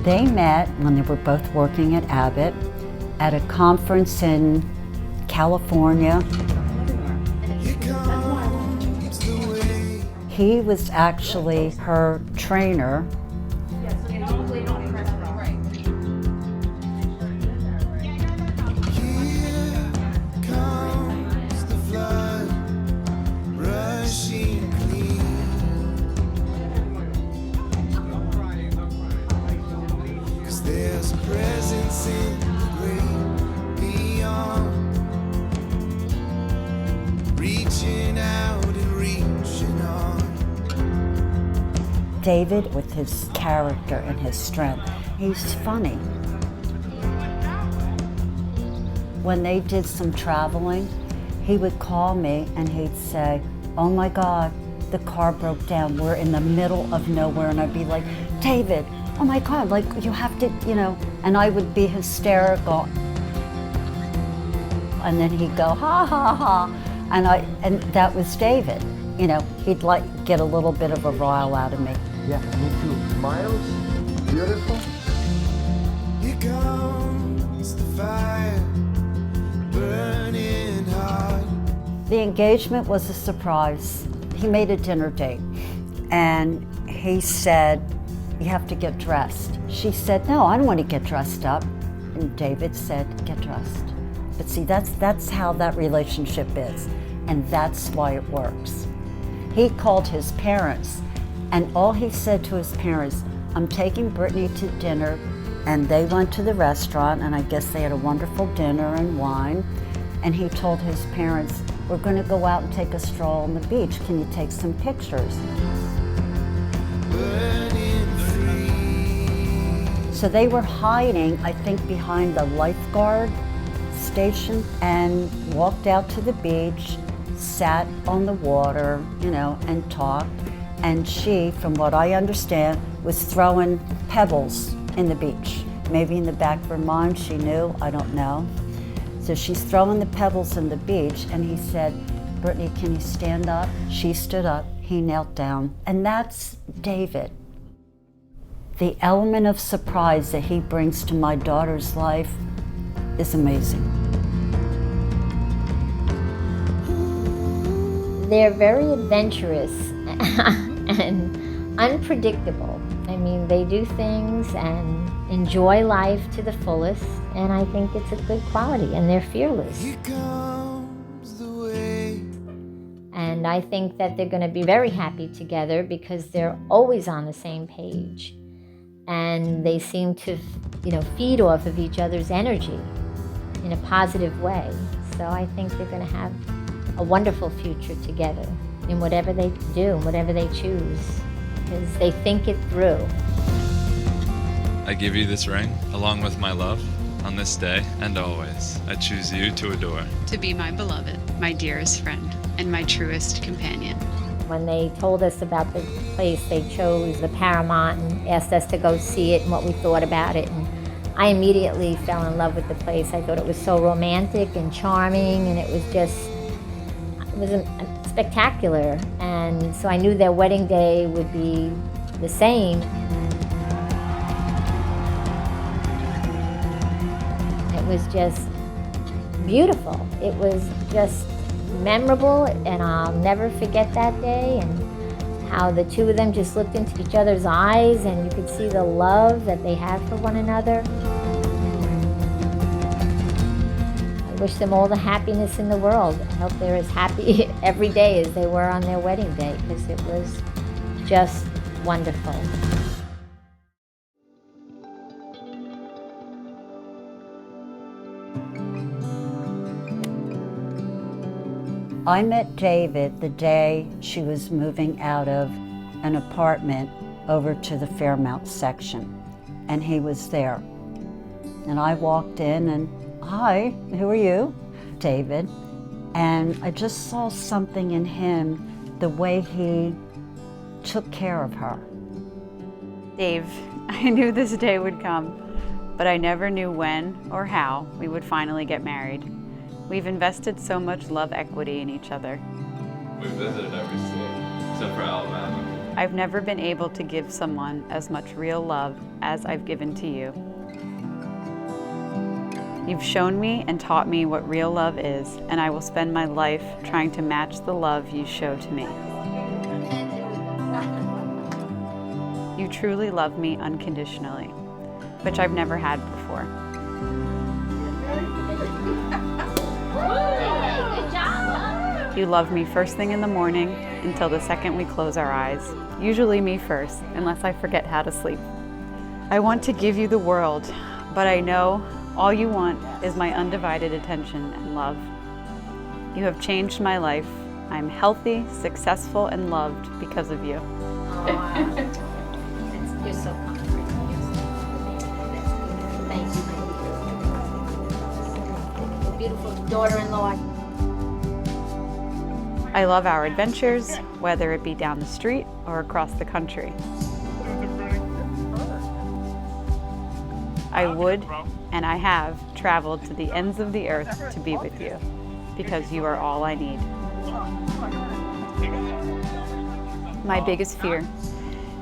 They met when they were both working at Abbott at a conference in California. He was actually her trainer. There's a presence in the great beyond, reaching out and reaching on. David, with his character and his strength, he's funny. When they did some traveling, he would call me and he'd say, "Oh my God, the car broke down. We're in the middle of nowhere." And I'd be like, "David, oh my God, like you have to, you know," and I would be hysterical. And then he'd go, "Ha ha ha," and that was David. You know, he'd like get a little bit of a rile out of me. Yeah, me too. Smiles, beautiful. Here comes the fire, burning hard. The engagement was a surprise. He made a dinner date, and he said, "You have to get dressed." She said, "No, I don't want to get dressed up." And David said, "Get dressed." But see, that's how that relationship is, and that's why it works. He called his parents, and all he said to his parents, "I'm taking Brittany to dinner," and they went to the restaurant, and I guess they had a wonderful dinner and wine, and he told his parents, "We're going to go out and take a stroll on the beach. Can you take some pictures?" So they were hiding, I think, behind the lifeguard station and walked out to the beach, sat on the water, you know, and talked. And she, from what I understand, was throwing pebbles in the beach. Maybe in the back of her mind she knew, I don't know. So she's throwing the pebbles in the beach, and he said, "Brittany, can you stand up?" She stood up, he knelt down, and that's David. The element of surprise that he brings to my daughter's life is amazing. They're very adventurous and unpredictable. I mean, they do things and enjoy life to the fullest, and I think it's a good quality, and they're fearless. Here comes the way. And I think that they're going to be very happy together because they're always on the same page. And they seem to, you know, feed off of each other's energy in a positive way. So I think they're going to have a wonderful future together in whatever they do, whatever they choose, because they think it through. I give you this ring, along with my love, on this day and always. I choose you to adore. To be my beloved, my dearest friend, and my truest companion. When they told us about the place, they chose the Paramount and asked us to go see it and what we thought about it. And I immediately fell in love with the place. I thought it was so romantic and charming, and it was spectacular. And so I knew their wedding day would be the same. It was just beautiful. It was just memorable, and I'll never forget that day, and how the two of them just looked into each other's eyes, and you could see the love that they have for one another. I wish them all the happiness in the world. I hope they're as happy every day as they were on their wedding day, because it was just wonderful. I met David the day she was moving out of an apartment over to the Paramount section, and he was there. And I walked in and, "Hi, who are you?" "David." And I just saw something in him, the way he took care of her. Dave, I knew this day would come, but I never knew when or how we would finally get married. We've invested so much love equity in each other. We visited every state, except for Alabama. I've never been able to give someone as much real love as I've given to you. You've shown me and taught me what real love is, and I will spend my life trying to match the love you show to me. You truly love me unconditionally, which I've never had before. You love me first thing in the morning until the second we close our eyes. Usually me first, unless I forget how to sleep. I want to give you the world, but I know all you want is my undivided attention and love. You have changed my life. I'm healthy, successful, and loved because of you. You're so comforting. Thank you. Beautiful daughter-in-law. I love our adventures, whether it be down the street or across the country. I would, and I have, traveled to the ends of the earth to be with you, because you are all I need. My biggest fear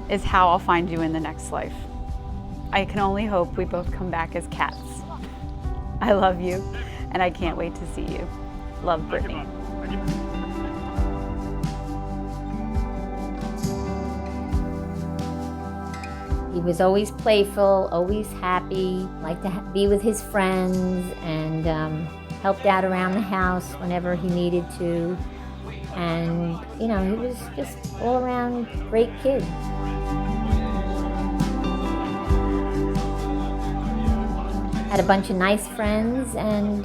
is how I'll find you in the next life. I can only hope we both come back as cats. I love you, and I can't wait to see you. Love, Brittany. He was always playful, always happy, liked to be with his friends, and helped out around the house whenever he needed to. And, you know, he was just all around great kid. Had a bunch of nice friends, and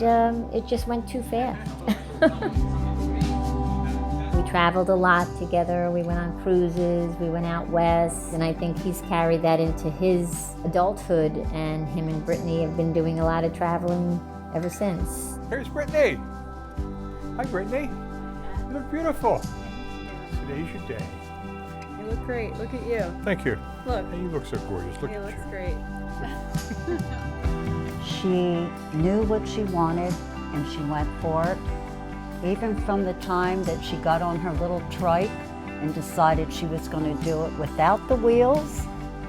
it just went too fast. We traveled a lot together. We went on cruises, we went out west, and I think he's carried that into his adulthood, and him and Brittany have been doing a lot of traveling ever since. Here's Brittany. Hi, Brittany. You look beautiful. Today's your day. You look great. Look at you. Thank you. Look. Hey, you look so gorgeous. Look He at looks you. great. She knew what she wanted and she went for it. Even from the time that she got on her little trike and decided she was going to do it without the wheels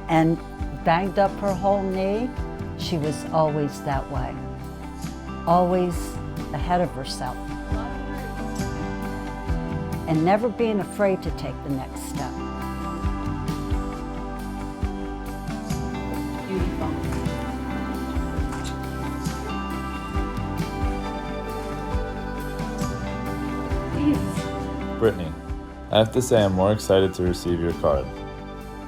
and banged up her whole knee, she was always that way. Always ahead of herself. And never being afraid to take the next step. Beautiful. Brittany, I have to say I'm more excited to receive your card.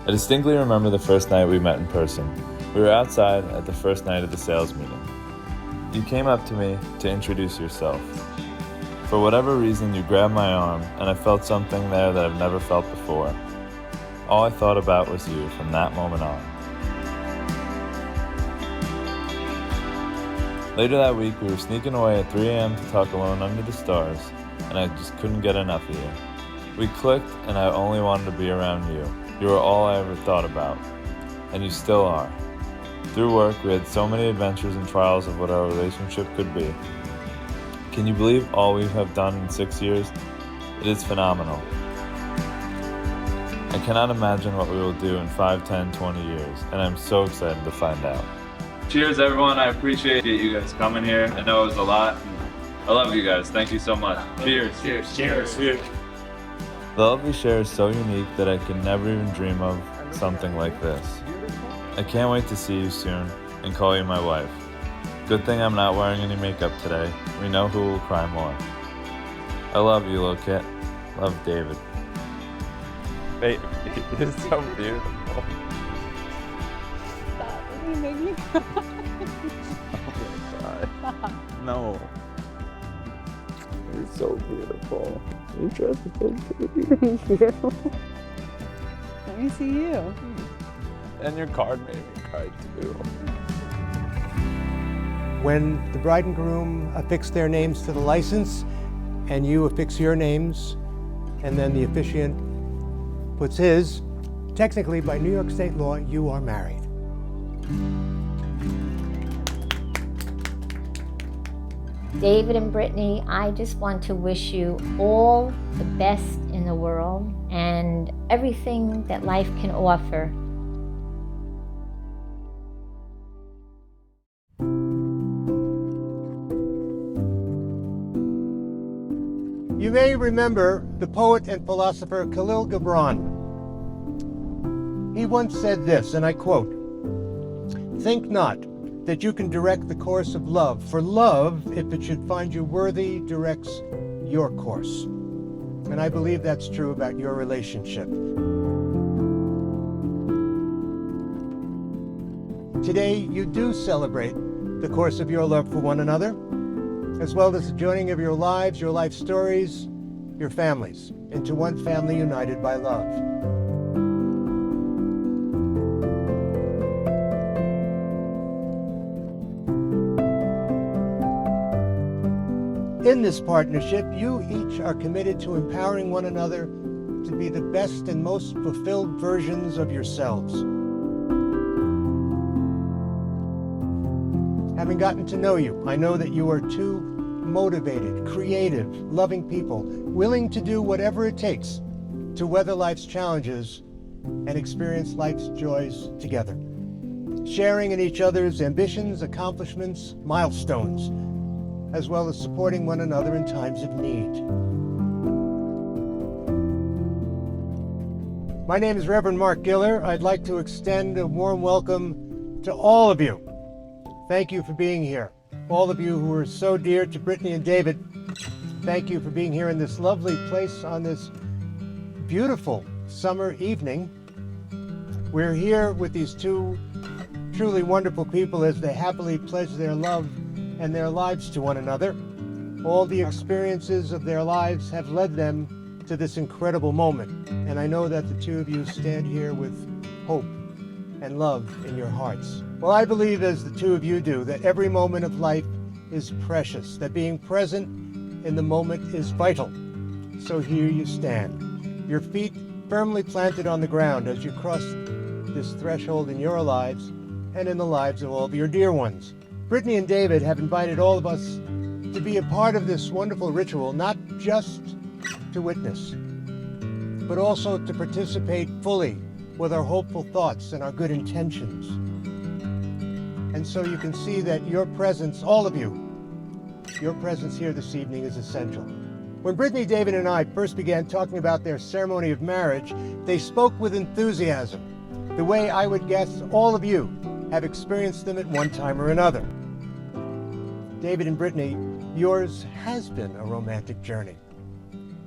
I distinctly remember the first night we met in person. We were outside at the first night of the sales meeting. You came up to me to introduce yourself. For whatever reason, you grabbed my arm, and I felt something there that I've never felt before. All I thought about was you from that moment on. Later that week, we were sneaking away at 3 a.m. to talk alone under the stars, and I just couldn't get enough of you. We clicked, and I only wanted to be around you. You were all I ever thought about, and you still are. Through work, we had so many adventures and trials of what our relationship could be. Can you believe all we have done in 6 years? It is phenomenal. I cannot imagine what we will do in 5, 10, 20 years, and I'm so excited to find out. Cheers, everyone. I appreciate you guys coming here. I know it was a lot. I love you guys. Thank you so much. Cheers. Cheers. Cheers. Cheers. The love we share is so unique that I could never even dream of something like this. I can't wait to see you soon and call you my wife. Good thing I'm not wearing any makeup today. We know who will cry more. I love you, little kit. Love, David. Baby, you're so beautiful. Stop. You made me cry. Oh my God. No. You're so beautiful. You're just so pretty. Thank you. Let me see you. And your card made me cry too. When the bride and groom affix their names to the license and you affix your names and then the officiant puts his, technically by New York state law, you are married. David and Brittany, I just want to wish you all the best in the world and everything that life can offer. You may remember the poet and philosopher Khalil Gibran. He once said this, and I quote, "Think not that you can direct the course of love, for love, if it should find you worthy, directs your course." And I believe that's true about your relationship. Today, you do celebrate the course of your love for one another, as well as the joining of your lives, your life stories, your families, into one family united by love. In this partnership, you each are committed to empowering one another to be the best and most fulfilled versions of yourselves. Having gotten to know you, I know that you are two motivated, creative, loving people, willing to do whatever it takes to weather life's challenges and experience life's joys together, sharing in each other's ambitions, accomplishments, milestones, as well as supporting one another in times of need. My name is Reverend Mark Giller. I'd like to extend a warm welcome to all of you. Thank you for being here. All of you who are so dear to Brittany and David, thank you for being here in this lovely place on this beautiful summer evening. We're here with these two truly wonderful people as they happily pledge their love and their lives to one another. All the experiences of their lives have led them to this incredible moment. And I know that the two of you stand here with hope and love in your hearts. Well, I believe, as the two of you do, that every moment of life is precious, that being present in the moment is vital. So here you stand, your feet firmly planted on the ground as you cross this threshold in your lives and in the lives of all of your dear ones. Brittany and David have invited all of us to be a part of this wonderful ritual, not just to witness, but also to participate fully with our hopeful thoughts and our good intentions. And so you can see that your presence, all of you, your presence here this evening is essential. When Brittany, David, and I first began talking about their ceremony of marriage, they spoke with enthusiasm, the way I would guess all of you have experienced them at one time or another. David and Brittany, yours has been a romantic journey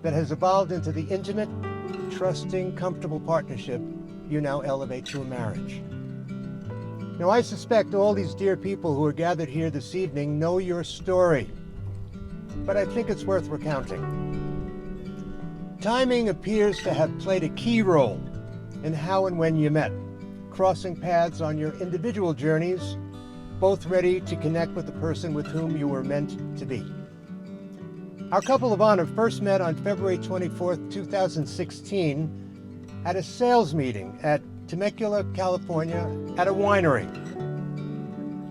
that has evolved into the intimate, trusting, comfortable partnership you now elevate to a marriage. Now, I suspect all these dear people who are gathered here this evening know your story, but I think it's worth recounting. Timing appears to have played a key role in how and when you met, crossing paths on your individual journeys, both ready to connect with the person with whom you were meant to be. Our couple of honor first met on February 24th, 2016 at a sales meeting at Temecula, California, at a winery.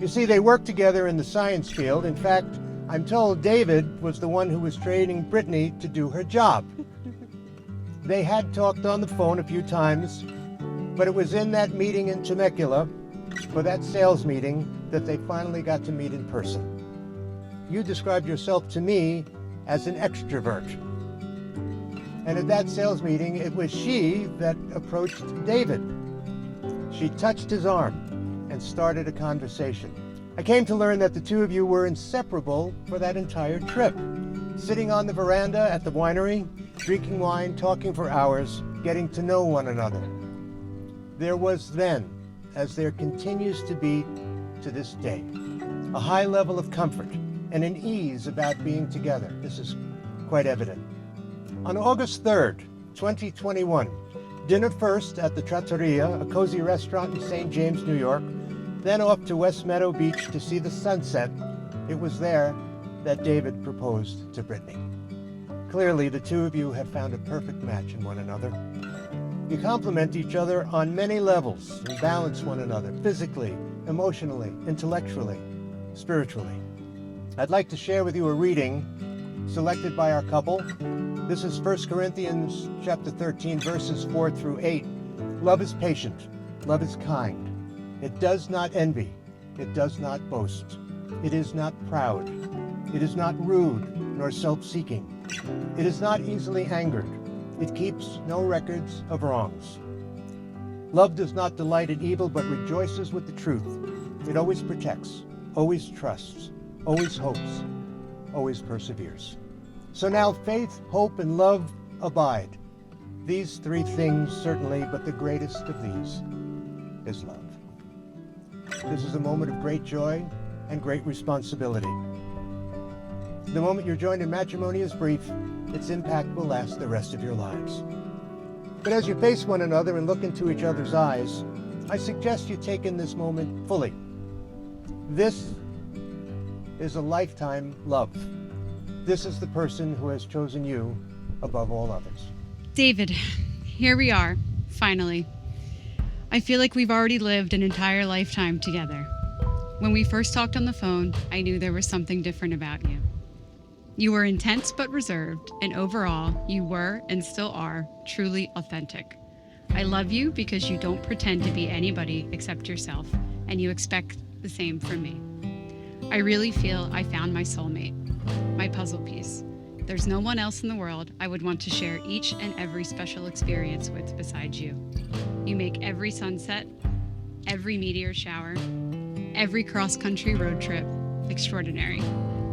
You see, they worked together in the science field. In fact, I'm told David was the one who was training Brittany to do her job. They had talked on the phone a few times, but it was in that meeting in Temecula, for that sales meeting, that they finally got to meet in person. You described yourself to me as an extrovert. And at that sales meeting, it was she that approached David. She touched his arm and started a conversation. I came to learn that the two of you were inseparable for that entire trip, sitting on the veranda at the winery, drinking wine, talking for hours, getting to know one another. There was then, as there continues to be to this day, a high level of comfort and an ease about being together. This is quite evident. On August 3rd, 2021, dinner first at the Trattoria, a cozy restaurant in St. James, New York, then off to West Meadow Beach to see the sunset. It was there that David proposed to Brittany. Clearly, the two of you have found a perfect match in one another. You complement each other on many levels and balance one another physically, emotionally, intellectually, spiritually. I'd like to share with you a reading selected by our couple. This is 1 Corinthians chapter 13, verses 4 through 8. Love is patient. Love is kind. It does not envy. It does not boast. It is not proud. It is not rude nor self-seeking. It is not easily angered. It keeps no records of wrongs. Love does not delight in evil, but rejoices with the truth. It always protects, always trusts, always hopes, always perseveres. So now faith, hope, and love abide. These three things certainly, but the greatest of these is love. This is a moment of great joy and great responsibility. The moment you're joined in matrimony is brief. Its impact will last the rest of your lives. But as you face one another and look into each other's eyes, I suggest you take in this moment fully. This is a lifetime love. This is the person who has chosen you above all others. David, here we are, finally. I feel like we've already lived an entire lifetime together. When we first talked on the phone, I knew there was something different about you. You were intense but reserved, and overall, you were and still are truly authentic. I love you because you don't pretend to be anybody except yourself, and you expect the same from me. I really feel I found my soulmate, my puzzle piece. There's no one else in the world I would want to share each and every special experience with besides you. You make every sunset, every meteor shower, every cross-country road trip extraordinary.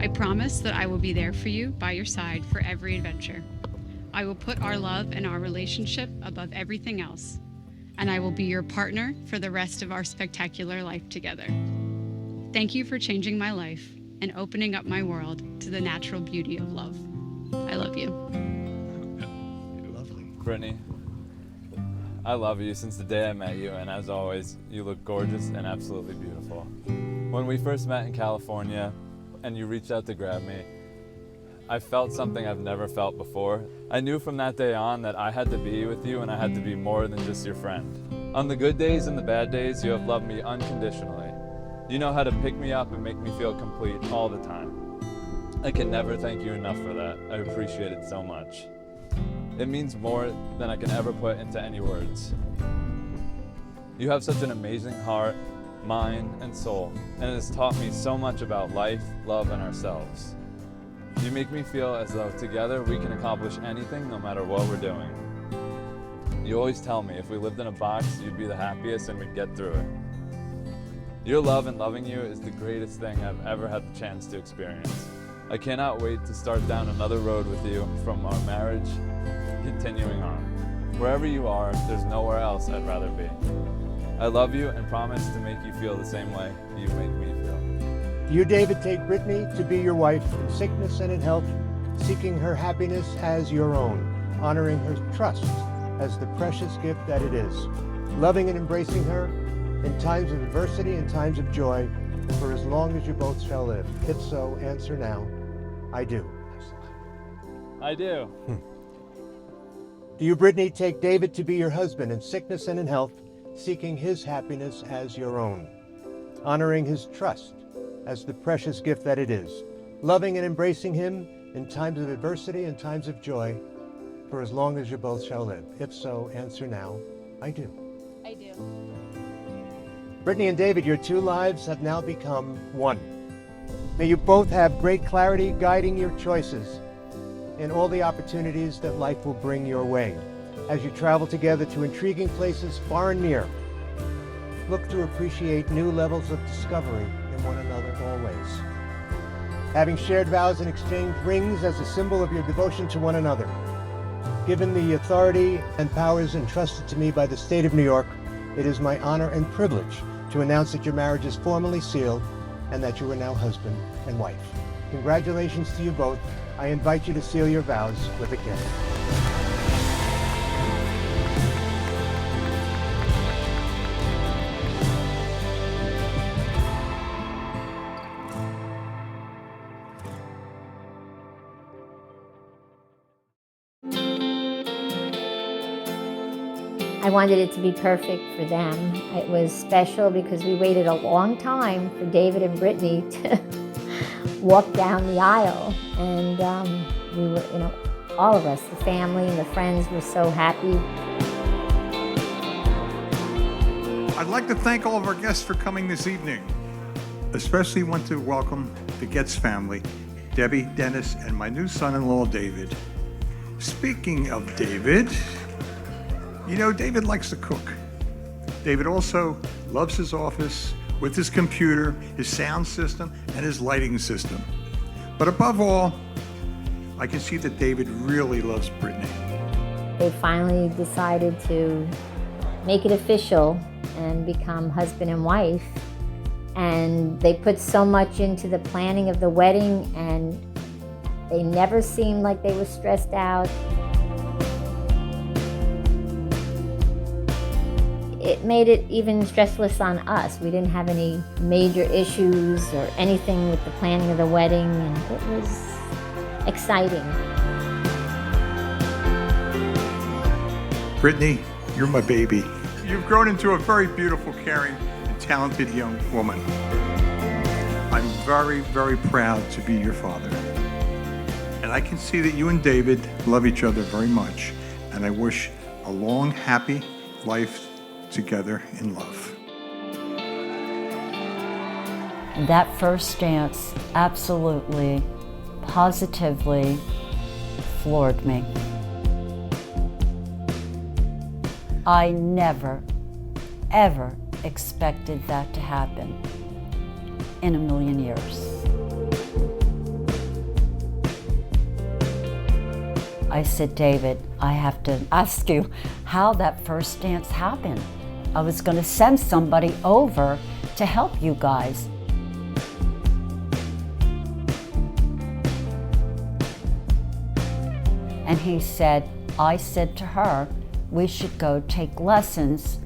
I promise that I will be there for you, by your side, for every adventure. I will put our love and our relationship above everything else, and I will be your partner for the rest of our spectacular life together. Thank you for changing my life and opening up my world to the natural beauty of love. I love you. Lovely. Brittany, I love you since the day I met you, and as always, you look gorgeous and absolutely beautiful. When we first met in California and you reached out to grab me, I felt something I've never felt before. I knew from that day on that I had to be with you and I had to be more than just your friend. On the good days and the bad days, you have loved me unconditionally. You know how to pick me up and make me feel complete all the time. I can never thank you enough for that. I appreciate it so much. It means more than I can ever put into any words. You have such an amazing heart, mind, and soul, and it has taught me so much about life, love, and ourselves. You make me feel as though together we can accomplish anything no matter what we're doing. You always tell me if we lived in a box, you'd be the happiest and we'd get through it. Your love and loving you is the greatest thing I've ever had the chance to experience. I cannot wait to start down another road with you, from our marriage continuing on. Wherever you are, there's nowhere else I'd rather be. I love you and promise to make you feel the same way you make me feel. You, David, take Brittany to be your wife in sickness and in health, seeking her happiness as your own, honoring her trust as the precious gift that it is, loving and embracing her in times of adversity and times of joy, for as long as you both shall live. If so, answer now, I do. I do. Do you, Brittany, take David to be your husband in sickness and in health, seeking his happiness as your own, honoring his trust as the precious gift that it is, loving and embracing him in times of adversity and times of joy, for as long as you both shall live? If so, answer now, I do. I do. Brittany and David, your two lives have now become one. May you both have great clarity guiding your choices in all the opportunities that life will bring your way. As you travel together to intriguing places far and near, look to appreciate new levels of discovery in one another always. Having shared vows and exchanged rings as a symbol of your devotion to one another, given the authority and powers entrusted to me by the state of New York, it is my honor and privilege to announce that your marriage is formally sealed and that you are now husband and wife. Congratulations to you both. I invite you to seal your vows with a kiss. I wanted it to be perfect for them. It was special because we waited a long time for David and Brittany to walked down the aisle, and we were, all of us, the family and the friends, were so happy. I'd like to thank all of our guests for coming this evening. Especially want to welcome the Getz family, Debbie, Dennis, and my new son-in-law, David. Speaking of David, David likes to cook. David also loves his office with his computer, his sound system, and his lighting system. But above all, I can see that David really loves Brittany. They finally decided to make it official and become husband and wife. And they put so much into the planning of the wedding, and they never seemed like they were stressed out. It made it even stressless on us. We didn't have any major issues or anything with the planning of the wedding, and it was exciting. Brittany, you're my baby. You've grown into a very beautiful, caring, and talented young woman. I'm very, very proud to be your father. And I can see that you and David love each other very much, and I wish a long, happy life together in love. That first dance absolutely, positively floored me. I never, ever expected that to happen in a million years. I said, David, I have to ask you how that first dance happened. I was going to send somebody over to help you guys. And he said, I said to her, we should go take lessons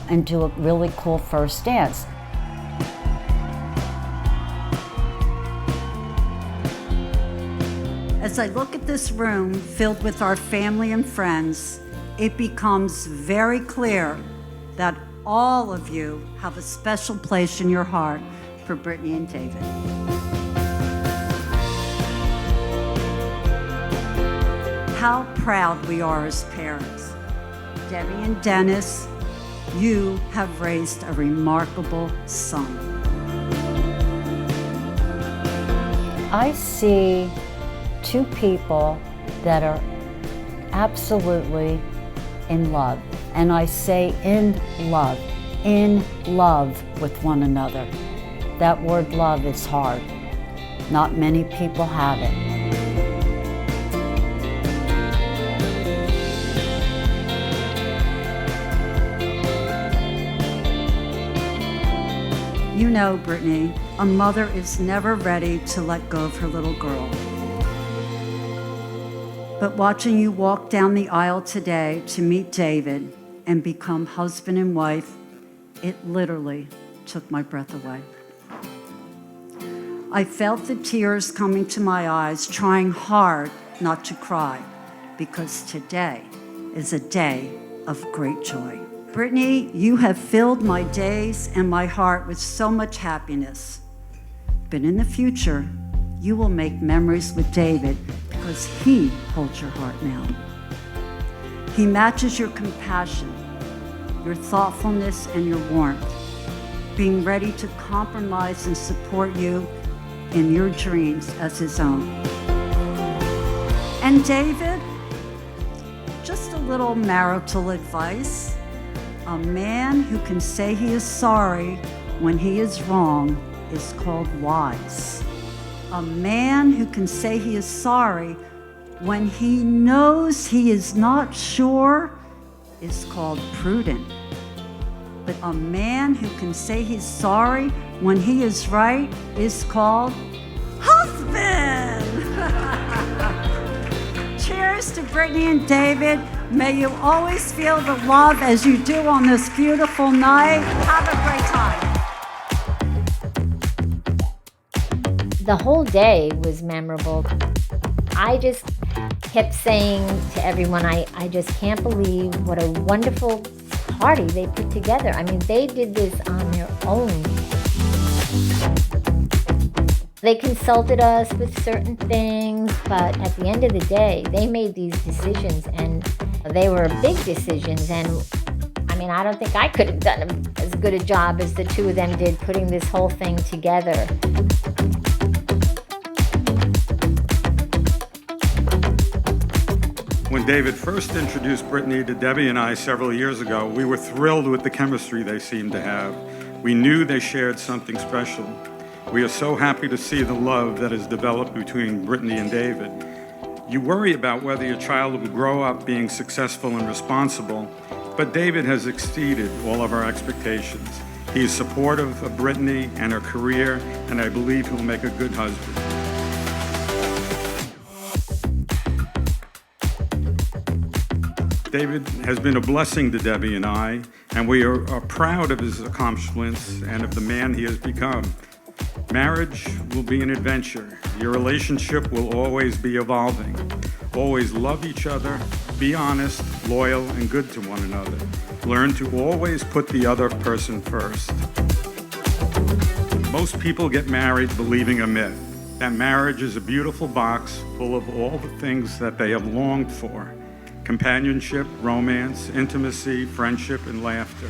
and do a really cool first dance. As I look at this room filled with our family and friends, it becomes very clear that all of you have a special place in your heart for Brittany and David. How proud we are as parents. Debbie and Dennis, you have raised a remarkable son. I see two people that are absolutely in love. And I say in love with one another. That word love is hard. Not many people have it. You know, Brittany, a mother is never ready to let go of her little girl. But watching you walk down the aisle today to meet David and become husband and wife, it literally took my breath away. I felt the tears coming to my eyes, trying hard not to cry, because today is a day of great joy. Brittany, you have filled my days and my heart with so much happiness. But in the future, you will make memories with David because he holds your heart now. He matches your compassion, your thoughtfulness, and your warmth, being ready to compromise and support you in your dreams as his own. And David, just a little marital advice. A man who can say he is sorry when he is wrong is called wise. A man who can say he is sorry when he knows he is not sure is called prudent. But a man who can say he's sorry when he is right is called husband. Cheers to Brittany and David. May you always feel the love as you do on this beautiful night. Have a great time. The whole day was memorable. I just kept saying to everyone, I just can't believe what a wonderful party they put together. I mean, they did this on their own. They consulted us with certain things, but at the end of the day, they made these decisions, and they were big decisions. And I mean, I don't think I could have done as good a job as the two of them did putting this whole thing together. When David first introduced Brittany to Debbie and I several years ago, we were thrilled with the chemistry they seemed to have. We knew they shared something special. We are so happy to see the love that has developed between Brittany and David. You worry about whether your child will grow up being successful and responsible, but David has exceeded all of our expectations. He is supportive of Brittany and her career, and I believe he'll make a good husband. David has been a blessing to Debbie and I, and we are proud of his accomplishments and of the man he has become. Marriage will be an adventure. Your relationship will always be evolving. Always love each other, be honest, loyal, and good to one another. Learn to always put the other person first. Most people get married believing a myth, that marriage is a beautiful box full of all the things that they have longed for: companionship, romance, intimacy, friendship, and laughter.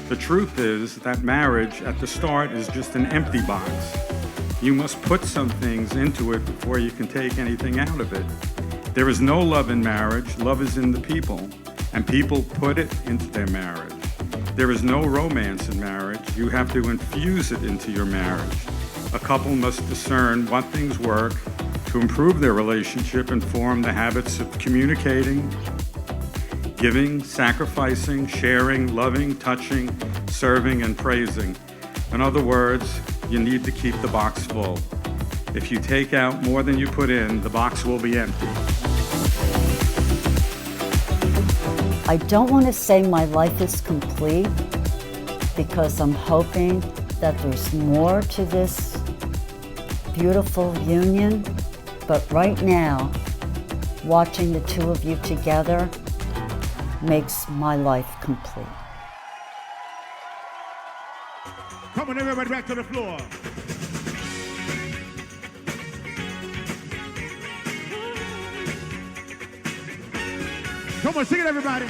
The truth is that marriage at the start is just an empty box. You must put some things into it before you can take anything out of it. There is no love in marriage. Love is in the people, and people put it into their marriage. There is no romance in marriage. You have to infuse it into your marriage. A couple must discern what things work to improve their relationship and form the habits of communicating, giving, sacrificing, sharing, loving, touching, serving, and praising. In other words, you need to keep the box full. If you take out more than you put in, the box will be empty. I don't want to say my life is complete because I'm hoping that there's more to this beautiful union. But right now, watching the two of you together makes my life complete. Come on, everybody back to the floor. Come on, sing it, everybody.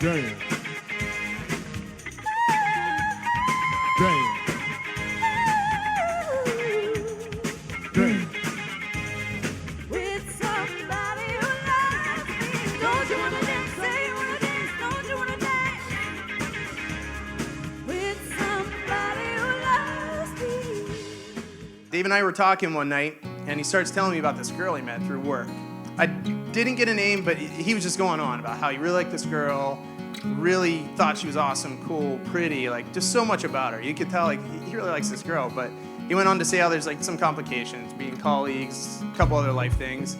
Damn. Damn. Damn. With somebody who loves me. Don't you wanna dance? Say you wanna dance. Don't you wanna dance? With somebody who loves me. Dave and I were talking one night, and he starts telling me about this girl he met through work. I didn't get a name, but he was just going on about how he really liked this girl, really thought she was awesome, cool, pretty, like just so much about her. You could tell like he really likes this girl, but he went on to say how there's like some complications, being colleagues, a couple other life things.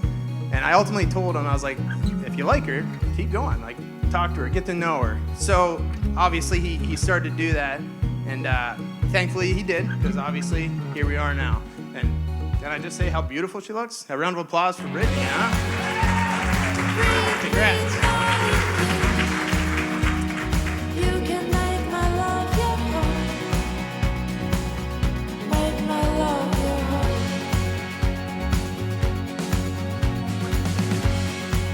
And I ultimately told him, I was like, if you like her, keep going, like talk to her, get to know her. So obviously he started to do that, and thankfully he did, because obviously here we are now. And can I just say how beautiful she looks? A round of applause for Brittany, huh? Congrats. You can make my love your home. Make my love your home.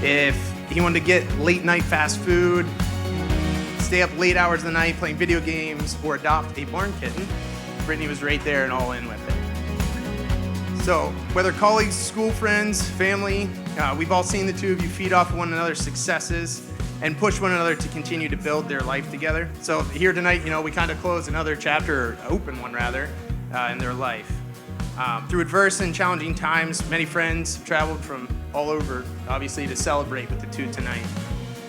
If he wanted to get late night fast food, stay up late hours of the night playing video games, or adopt a barn kitten, Brittany was right there and all in with it. So whether colleagues, school friends, family, we've all seen the two of you feed off one another's successes and push one another to continue to build their life together. So here tonight, we kind of close another chapter, or open one rather, in their life. Through adverse and challenging times, many friends have traveled from all over, obviously, to celebrate with the two tonight.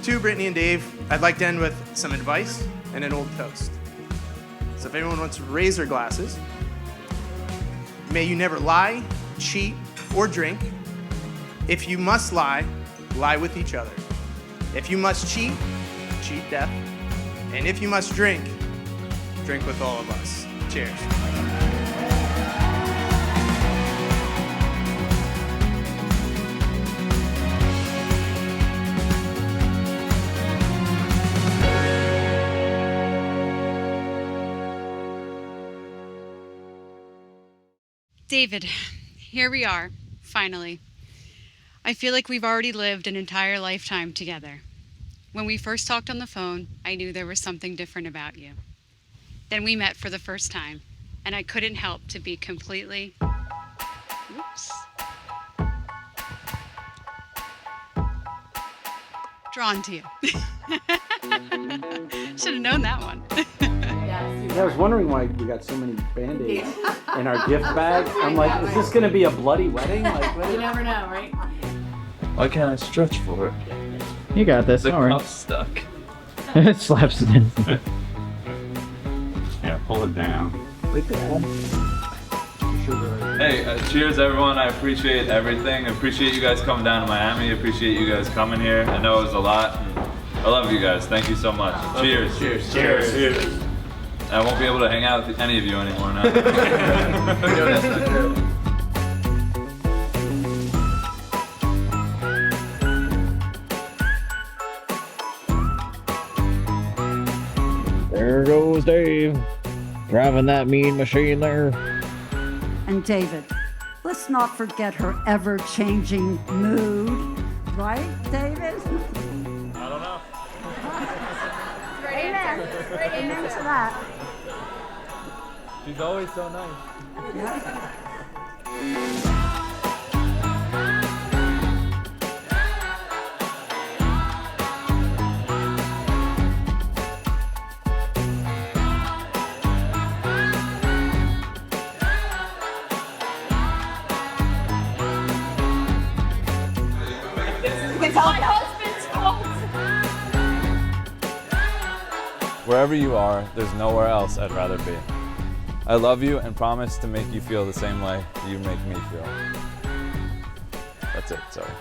To Brittany and Dave, I'd like to end with some advice and an old toast. So if anyone wants to raise their glasses, may you never lie, cheat, or drink. If you must lie, lie with each other. If you must cheat, cheat death. And if you must drink, drink with all of us. Cheers. David, here we are, finally. I feel like we've already lived an entire lifetime together. When we first talked on the phone, I knew there was something different about you. Then we met for the first time, and I couldn't help to be completely... Oops. Drawn to you. Should have known that one. Yeah, I was wondering why we got so many Band-Aids in our gift bag. I'm like, is this gonna be a bloody wedding? Like, what? You never know, right? Why can't I stretch for it? You got this, The don't worry. cuff's stuck. It slaps it in. Yeah, pull it down. Hey, cheers everyone. I appreciate everything. I appreciate you guys coming down to Miami. I appreciate you guys coming here. I know it was a lot. I love you guys. Thank you so much. Cheers. Cheers. Cheers. Cheers. I won't be able to hang out with any of you anymore now. No, that's not true. There goes Dave, driving that mean machine there. And David, let's not forget her ever-changing mood. Right, David? I don't know. Amen. Amen to that. She's always so nice. It's my husband's fault. Wherever you are, there's nowhere else I'd rather be. I love you and promise to make you feel the same way you make me feel. That's it, sorry.